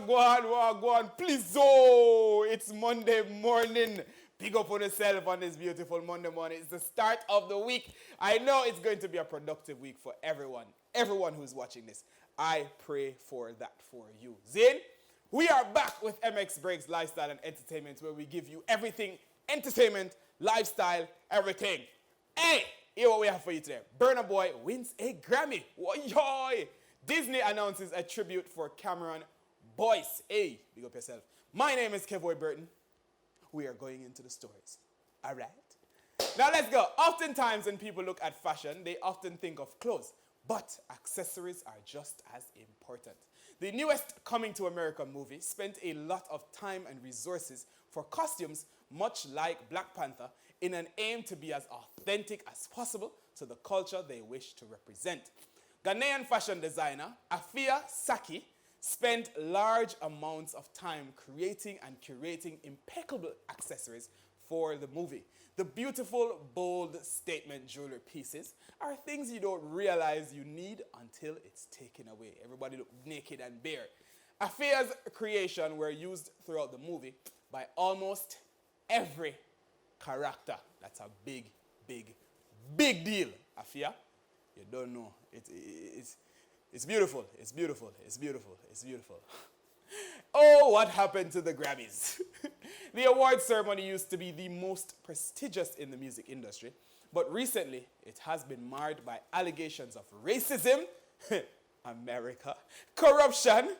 Wagwan. Please, oh, it's Monday morning. Big up on yourself on this beautiful Monday morning. It's the start of the week. I know it's going to be a productive week for everyone who's watching this. I pray for that for you. Zin, we are back with MX Breaks Lifestyle and Entertainment, where we give you everything entertainment, lifestyle, everything. Hey, here what we have for you today. Burna Boy wins a Grammy. Woyoy! Disney announces a tribute for Cameron Boyce. Hey, big up yourself. My name is Kevoy Burton. We are going into the stories. All right? Now let's go. Oftentimes when people look at fashion, they often think of clothes, but accessories are just as important. The newest Coming to America movie spent a lot of time and resources for costumes, much like Black Panther, in an aim to be as authentic as possible to the culture they wish to represent. Ghanaian fashion designer Alphia Sakyi spent large amounts of time creating and curating impeccable accessories for the movie. The beautiful, bold statement jewelry pieces are things you don't realize you need until it's taken away. Everybody look naked and bare. Alphia's creation were used throughout the movie by almost every character. That's a big deal. Alphia, you don't know. It's beautiful. It's beautiful. Oh, what happened to the Grammys? The award ceremony used to be the most prestigious in the music industry, but recently it has been marred by allegations of racism, America, corruption,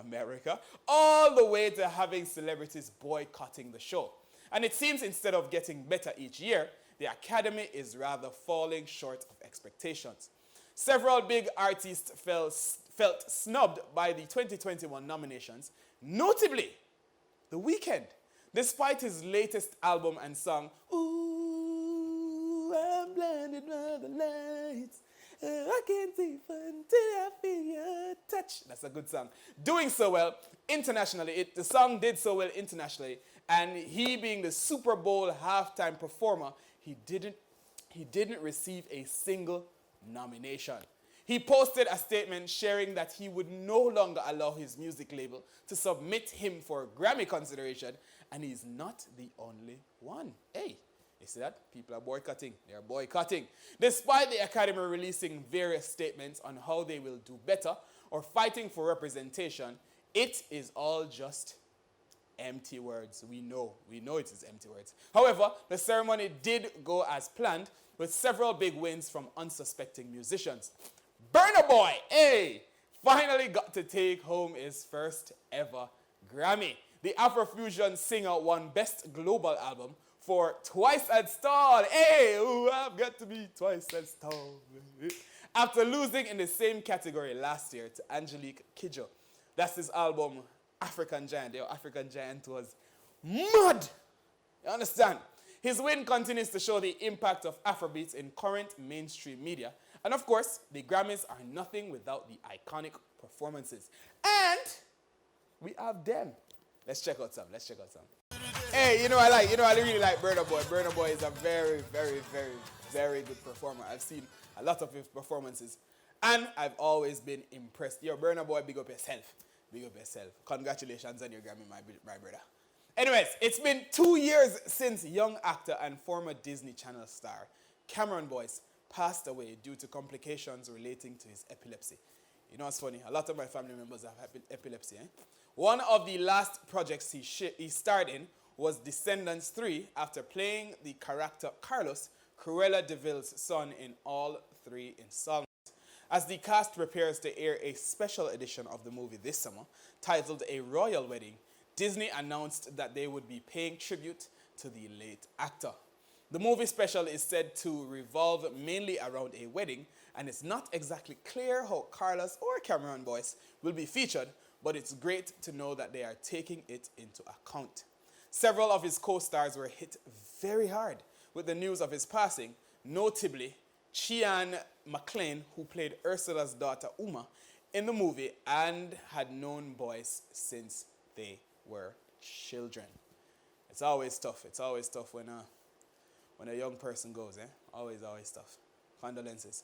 America, all the way to having celebrities boycotting the show. And it seems instead of getting better each year, the Academy is rather falling short of expectations. Several big artists felt snubbed by the 2021 nominations, notably The Weeknd, despite his latest album and song, Ooh, I'm blinded by the lights, I can't see until I feel your touch. That's a good song. Doing so well internationally, the song did so well internationally, and he being the Super Bowl halftime performer, he didn't receive a single nomination. He posted a statement sharing that he would no longer allow his music label to submit him for Grammy consideration, and he's not the only one. Hey, you see that? People are boycotting. They're boycotting. Despite the Academy releasing various statements on how they will do better or fighting for representation, it is all just empty words. We know it is empty words. However, the ceremony did go as planned, with several big wins from unsuspecting musicians. Burna Boy, hey, finally got to take home his first ever Grammy. The Afrofusion singer won Best Global Album for Twice as Tall. Hey, ooh, I've got to be twice as tall. After losing in the same category last year to Angelique Kidjo. That's his album, African Giant. Yo, African Giant was mad. You understand? His win continues to show the impact of Afrobeats in current mainstream media. And of course, the Grammys are nothing without the iconic performances. And we have them. Let's check out some. Hey, I really like Burna Boy. Burna Boy is a very good performer. I've seen a lot of his performances, and I've always been impressed. Yo, Burna Boy, big up yourself. Congratulations on your Grammy, my brother. Anyways, it's been 2 years since young actor and former Disney Channel star Cameron Boyce passed away due to complications relating to his epilepsy. You know what's funny? A lot of my family members have epilepsy. One of the last projects he starred in was Descendants 3 after playing the character Carlos, Cruella de Vil's son, in all 3 installments. As the cast prepares to air a special edition of the movie this summer, titled A Royal Wedding, Disney announced that they would be paying tribute to the late actor. The movie special is said to revolve mainly around a wedding, and it's not exactly clear how Carlos or Cameron Boyce will be featured, but it's great to know that they are taking it into account. Several of his co-stars were hit very hard with the news of his passing, notably Chian McClain, who played Ursula's daughter Uma in the movie and had known Boyce since they were children. It's always tough when a young person goes, Always tough. Condolences.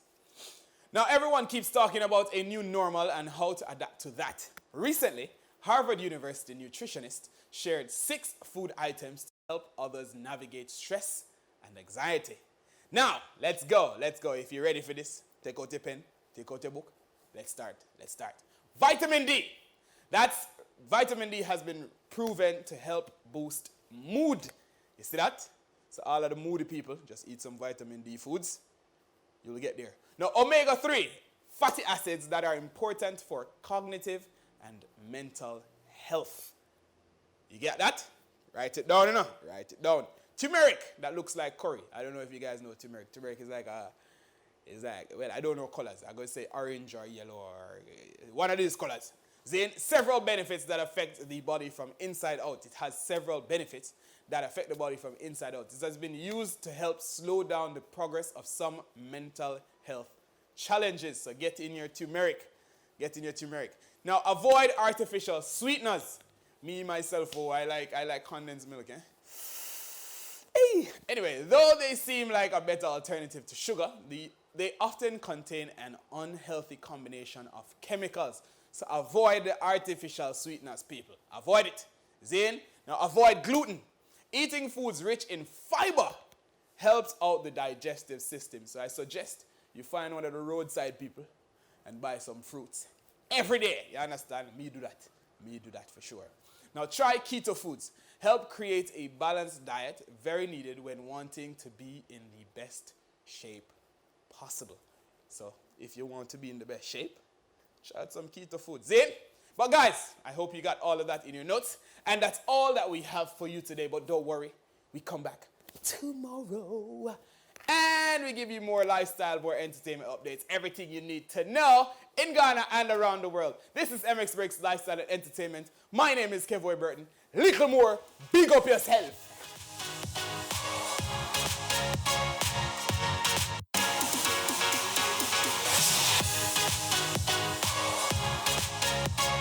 Now, everyone keeps talking about a new normal and how to adapt to that. Recently, Harvard University nutritionist shared 6 food items to help others navigate stress and anxiety. Now, let's go. If you're ready for this, take out your pen, take out your book. Let's start. Vitamin D. Vitamin D has been proven to help boost mood. You see that? So all of the moody people, just eat some vitamin D foods. You'll get there. Now, omega-3, fatty acids that are important for cognitive and mental health. You get that? Write it down, Write it down. Turmeric, that looks like curry. I don't know if you guys know turmeric. Turmeric is like well, I don't know colors. I'm going to say orange or yellow or one of these colors. Then, several benefits that affect the body from inside out. It has several benefits that affect the body from inside out. This has been used to help slow down the progress of some mental health challenges. So get in your turmeric. Now, avoid artificial sweeteners. Me, myself, I like condensed milk, Hey. Anyway, though they seem like a better alternative to sugar, they often contain an unhealthy combination of chemicals. So avoid the artificial sweeteners, people. Avoid it. Zane, now avoid gluten. Eating foods rich in fiber helps out the digestive system. So I suggest you find one of the roadside people and buy some fruits every day. You understand? Me do that for sure. Now try keto foods. Help create a balanced diet, very needed when wanting to be in the best shape possible. So if you want to be in the best shape, try out some keto foods. Zane? But guys, I hope you got all of that in your notes. And that's all that we have for you today. But don't worry, we come back tomorrow. And we give you more lifestyle, more entertainment updates, everything you need to know in Ghana and around the world. This is MX Breaks Lifestyle and Entertainment. My name is Kevoy Burton. Little more, big up yourself.